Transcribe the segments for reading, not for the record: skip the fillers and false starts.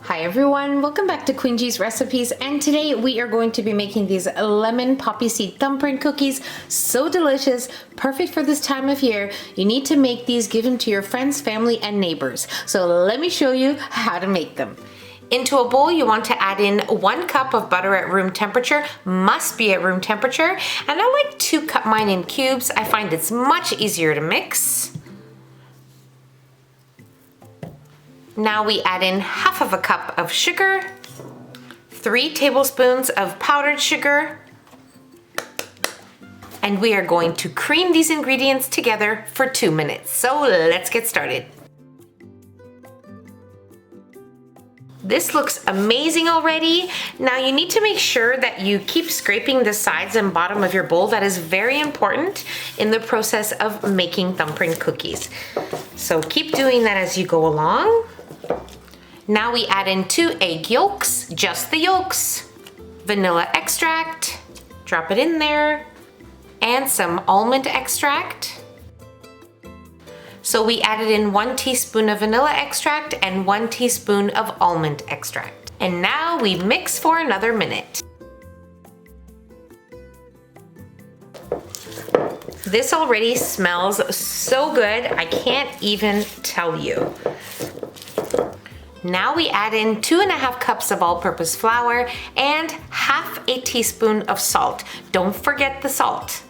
Hi everyone, welcome back to Queen G's Recipes, and today we are going to be making these lemon poppy seed thumbprint cookies. So delicious, perfect for this time of year. You need to make these, give them to your friends, family, and neighbors. So let me show you how to make them. Into a bowl, you want to add in 1 cup of butter at room temperature, must be at room temperature, and I like to cut mine in cubes. I find it's much easier to mix. Now we add in half of a cup of sugar, 3 tablespoons of powdered sugar, and we are going to cream these ingredients together for 2 minutes. So let's get started. This looks amazing already. Now you need to make sure that you keep scraping the sides and bottom of your bowl. That is very important in the process of making thumbprint cookies. So keep doing that as you go along. Now we add in 2 egg yolks, just the yolks, vanilla extract, drop it in there, and some almond extract. So we added in 1 teaspoon of vanilla extract and 1 teaspoon of almond extract. And now we mix for another minute. This already smells so good, I can't even tell you. Now we add in 2½ cups of all-purpose flour and half a teaspoon of salt. Don't forget the salt.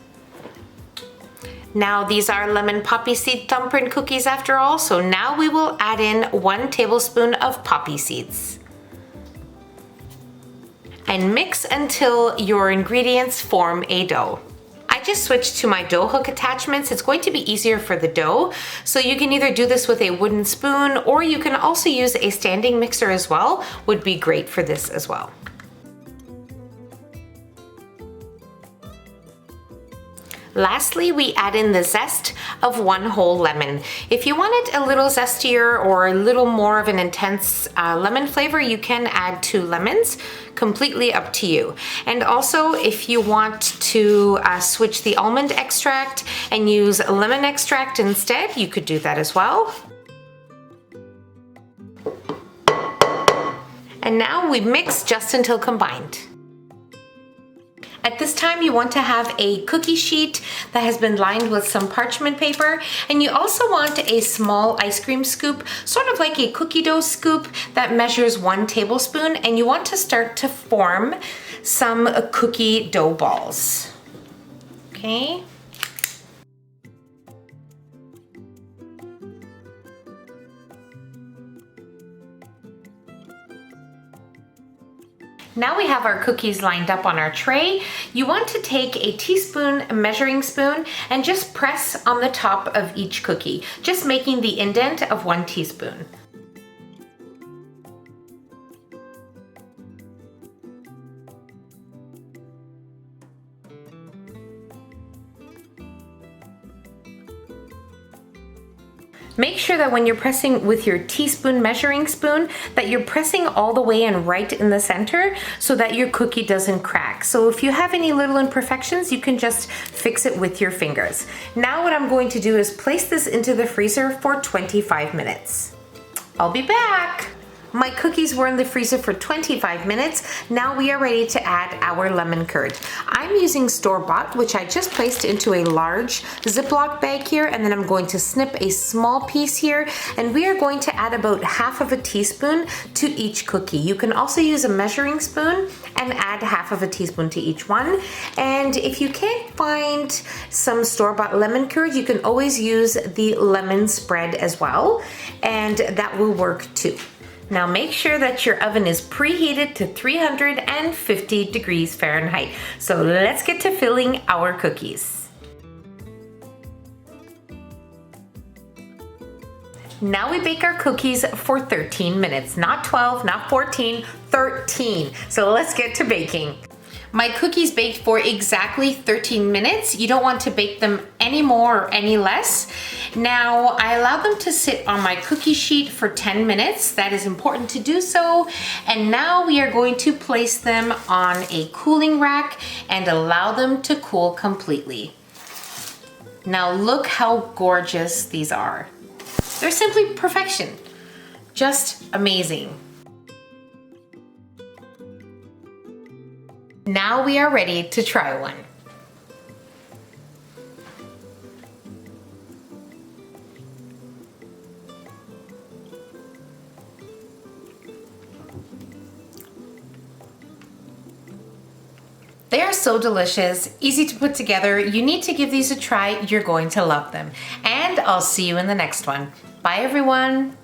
Now these are lemon poppy seed thumbprint cookies after all, so now we will add in 1 tablespoon of poppy seeds. And mix until your ingredients form a dough. I just switched to my dough hook attachments. It's going to be easier for the dough. So you can either do this with a wooden spoon, or you can also use a standing mixer as well. Would be great for this as well. Lastly, we add in the zest of 1 whole lemon. If you want it a little zestier or a little more of an intense lemon flavor, you can add 2 lemons, completely up to you. And also, if you want to switch the almond extract and use lemon extract instead, you could do that as well. And now we mix just until combined. At this time, you want to have a cookie sheet that has been lined with some parchment paper, and you also want a small ice cream scoop, sort of like a cookie dough scoop that measures 1 tablespoon, and you want to start to form some cookie dough balls. Okay? Now we have our cookies lined up on our tray. You want to take a teaspoon measuring spoon and just press on the top of each cookie, just making the indent of 1 teaspoon. Make sure that when you're pressing with your teaspoon measuring spoon, that you're pressing all the way and right in the center so that your cookie doesn't crack. So if you have any little imperfections, you can just fix it with your fingers. Now what I'm going to do is place this into the freezer for 25 minutes. I'll be back. My cookies were in the freezer for 25 minutes. Now we are ready to add our lemon curd. I'm using store-bought, which I just placed into a large Ziploc bag here, and then I'm going to snip a small piece here, and we are going to add about half of a teaspoon to each cookie. You can also use a measuring spoon and add half of a teaspoon to each one. And if you can't find some store-bought lemon curd, you can always use the lemon spread as well, and that will work too. Now make sure that your oven is preheated to 350 degrees Fahrenheit. So let's get to filling our cookies. Now we bake our cookies for 13 minutes, not 12, not 14, 13. So let's get to baking. My cookies baked for exactly 13 minutes. You don't want to bake them any more or any less. Now, I allow them to sit on my cookie sheet for 10 minutes. That is important to do so. And now we are going to place them on a cooling rack and allow them to cool completely. Now look how gorgeous these are. They're simply perfection. Just amazing. Now we are ready to try one. They are so delicious, easy to put together. You need to give these a try. You're going to love them. And I'll see you in the next one. Bye everyone.